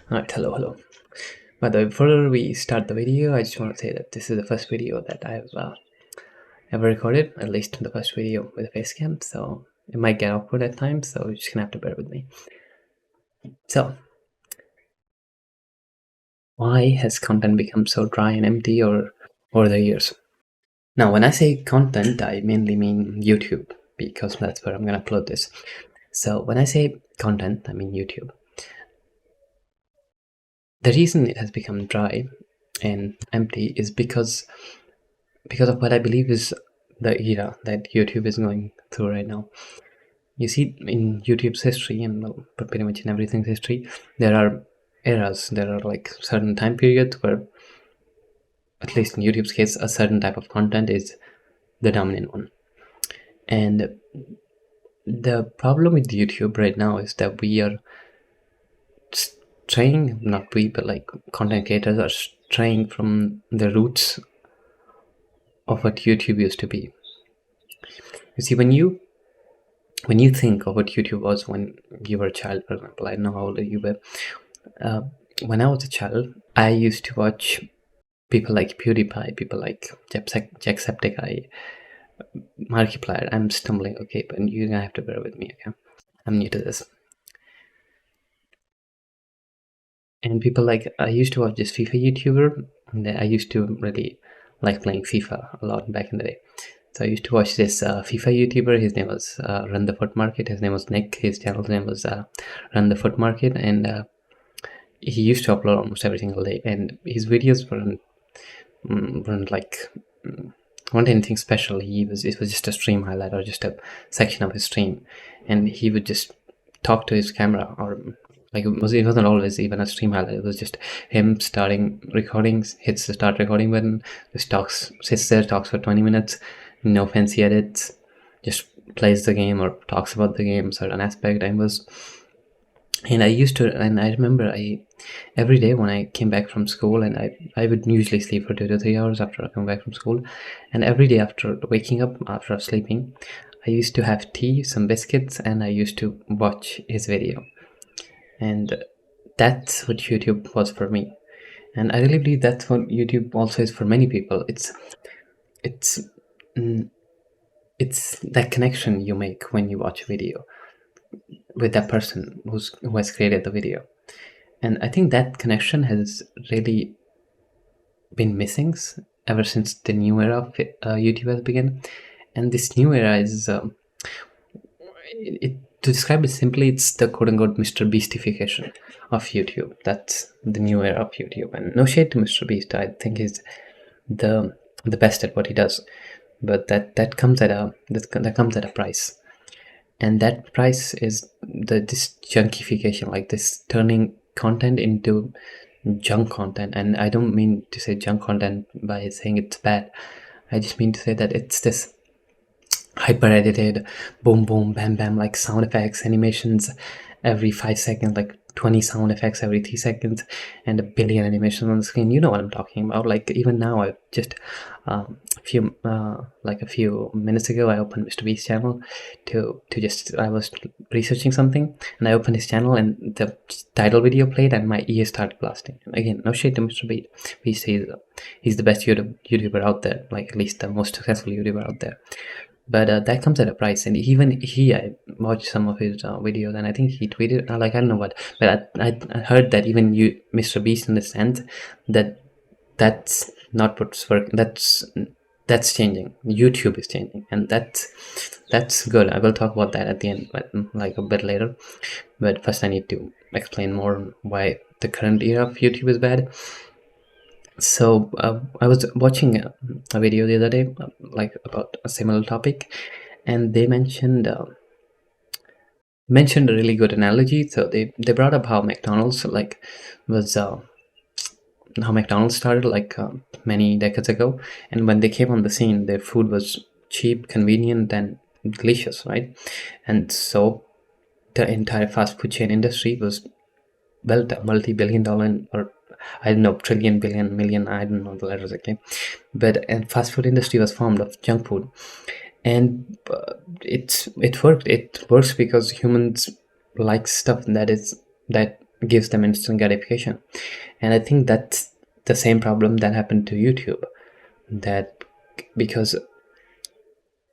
Alright, hello. By the way, before we start the video, I just want to say that this is the first video that I've ever recorded, at least the first video with a face cam, so it might get awkward at times, so you're just gonna have to bear with me. So, why has content become so dry and empty over the years? Now, when I say content, I mainly mean YouTube, because that's where I'm gonna upload this. So, when I say content, I mean YouTube. The reason it has become dry and empty is because of what I believe is the era that YouTube is going through right now. You see, in YouTube's history, and pretty much in everything's history, there are eras. There are like certain time periods where, at least in YouTube's case, a certain type of content is the dominant one. And the problem with YouTube right now is that we are straying, not we, but like content creators are straying from the roots of what YouTube used to be. You see, when you think of what YouTube was when you were a child, for example, I know how old you were. When I was a child, I used to watch people like PewDiePie, people like Jacksepticeye, Markiplier. I'm stumbling, okay, but you're gonna have to bear with me, okay? I'm new to this. And people like, I used to watch this FIFA YouTuber, and I used to really like playing FIFA a lot back in the day. So I used to watch this FIFA YouTuber. His name was Run the Foot Market. His name was Nick. His channel's name was Run the Foot Market, and he used to upload almost every single day. And his videos weren't like weren't anything special. It was just a stream highlight or just a section of his stream, and he would just talk to his camera, or like it wasn't always even a stream highlight. It was just him starting recordings, hits the start recording button, just sits there, talks for 20 minutes, no fancy edits, just plays the game or talks about the game, certain aspect. And I remember every day when I came back from school, and I would usually sleep for 2 to 3 hours after I come back from school, and every day after waking up, after sleeping, I used to have tea, some biscuits, and I used to watch his video. And that's what YouTube was for me, and I really believe that's what YouTube also is for many people. It's that connection you make when you watch a video with that person who has created the video. And I think that connection has really been missing ever since the new era of YouTube has begun. And this new era is to describe it simply, it's the quote-unquote Mr. Beastification of YouTube. That's the new era of YouTube. And no shade to Mr. Beast, I think he's the best at what he does, but that comes at a price. And that price is this junkification, like this turning content into junk content. And I don't mean to say junk content by saying it's bad. I just mean to say that it's this hyper edited, boom boom bam bam, like sound effects, animations every 5 seconds, like 20 sound effects every 3 seconds, and a billion animations on the screen. You know what I'm talking about. Like even now, I just a few minutes ago, I opened Mr. Beast's channel I was researching something, and I opened his channel, and the title video played, and my ears started blasting. And again, no shade to Mr. Beast. He's the best YouTuber out there, like at least the most successful YouTuber out there. But that comes at a price, and even I watched some of his videos, and I think he tweeted like, I don't know what, but I heard that even Mr. Beast understands that that's not what's working. That's changing. YouTube is changing, and that's good. I will talk about that at the end, but like a bit later. But first, I need to explain more why the current era of YouTube is bad. So I was watching a video the other day, like about a similar topic, and they mentioned a really good analogy. So they brought up how McDonald's how McDonald's started like many decades ago, and when they came on the scene, their food was cheap, convenient, and delicious, right? And so the entire fast food chain industry was built a multi-billion-dollar or I don't know, trillion, billion, million, I don't know the letters, okay? But and fast food industry was formed of junk food, and it worked. It works because humans like stuff that gives them instant gratification, and I think that's the same problem that happened to YouTube. That because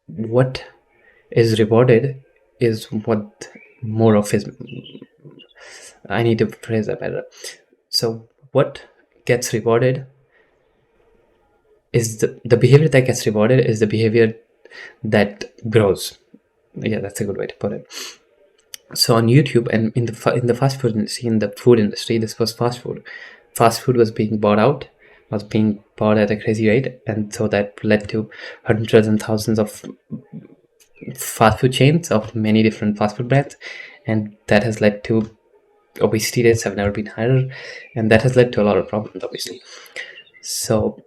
what is rewarded is what more of his. I need to phrase that better. So what gets rewarded is the behavior that gets rewarded is the behavior that grows. Yeah, that's a good way to put it. So on YouTube and in the fast food industry, in the food industry, this was fast food. Fast food was being bought out, was being bought at a crazy rate, and so that led to hundreds and thousands of fast food chains of many different fast food brands, and that has led to obesity rates have never been higher, and that has led to a lot of problems, obviously. So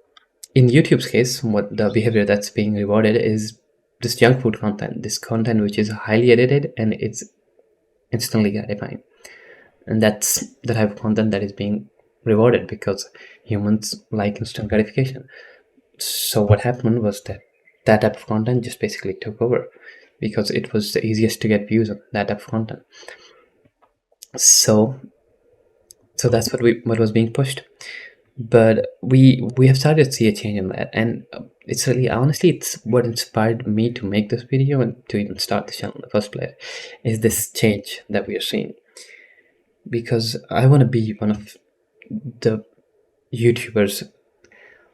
in YouTube's case, what the behavior that's being rewarded is this junk food content, this content which is highly edited and it's instantly gratifying, and that's the type of content that is being rewarded because humans like instant gratification. So what happened was that that type of content just basically took over because it was the easiest to get views on that type of content. So that's what was being pushed, but we have started to see a change in that, and it's really, honestly, it's what inspired me to make this video and to even start the channel in the first place, is this change that we are seeing, because I want to be one of the YouTubers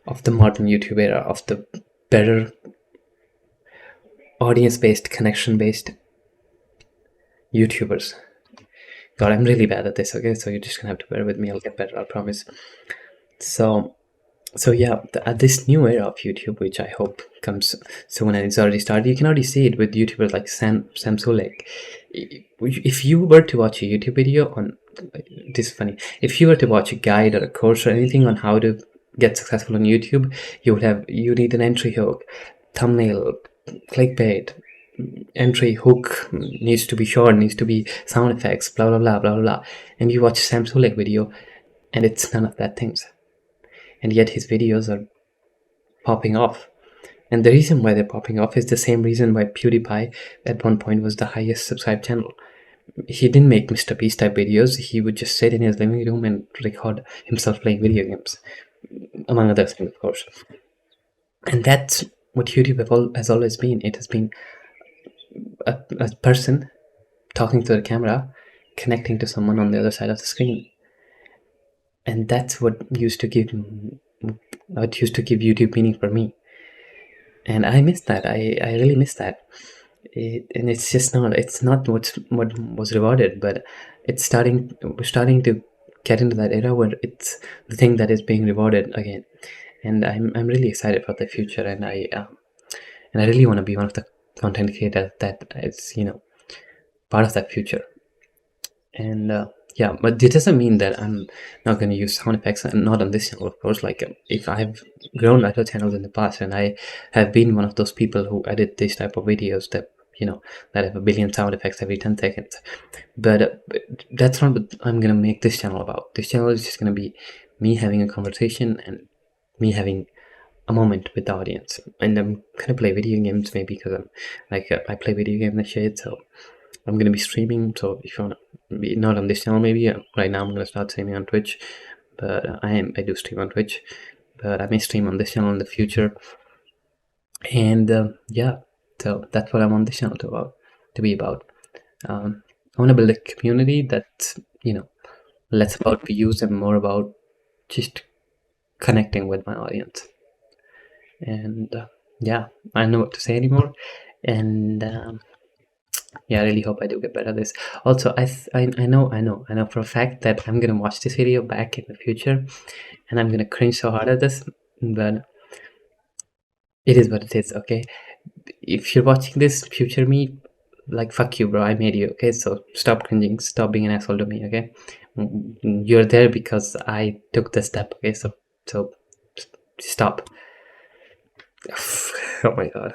of the modern YouTube era, of the better audience-based, connection-based YouTubers. God, I'm really bad at this, okay? So you're just gonna have to bear with me. I'll get better, I promise. So yeah, this new era of YouTube, which I hope comes soon and it's already started, you can already see it with YouTubers like Sam Sulek. If you were to watch a YouTube video on, this is funny, if you were to watch a guide or a course or anything on how to get successful on YouTube, you need an entry hook, thumbnail, clickbait, entry hook needs to be short, needs to be sound effects, blah blah blah blah blah, and you watch Sam Sulek video and it's none of that things, and yet his videos are popping off. And the reason why they're popping off is the same reason why PewDiePie at one point was the highest subscribed channel. He didn't make Mr. Beast type videos. He would just sit in his living room and record himself playing video games, among other things, of course. And that's what YouTube has always been. It has been a person talking to the camera, connecting to someone on the other side of the screen, and that's what used to give YouTube meaning for me. And I miss that. I really miss that. And it's just not. It's not what was rewarded, but we're starting to get into that era where it's the thing that is being rewarded again. And I'm really excited for the future, and I really want to be one of the content creators that is, part of that future. And yeah, but it doesn't mean that I'm not going to use sound effects, and not on this channel, of course. Like, if I've grown other channels in the past, and I have been one of those people who edit this type of videos that that have a billion sound effects every 10 seconds, but that's not what I'm going to make this channel about. This channel is just going to be me having a conversation and me having a moment with the audience. And I'm gonna play video games, maybe, because I'm like, I play video games and shit, so I'm gonna be streaming. So if you want to be not on this channel, maybe right now I'm gonna start streaming on Twitch, but I do stream on Twitch, but I may stream on this channel in the future. And yeah, so that's what I'm on this channel to be about. I want to build a community that less about views and more about just connecting with my audience. And yeah, I don't know what to say anymore. And yeah, I really hope I do get better at this. Also, I know for a fact that I'm gonna watch this video back in the future, and I'm gonna cringe so hard at this, but it is what it is. Okay, if you're watching this, future me, like, fuck you, bro, I made you. Okay, so stop cringing, stop being an asshole to me. Okay, you're there because I took the step. Okay, so stop. Oh my god.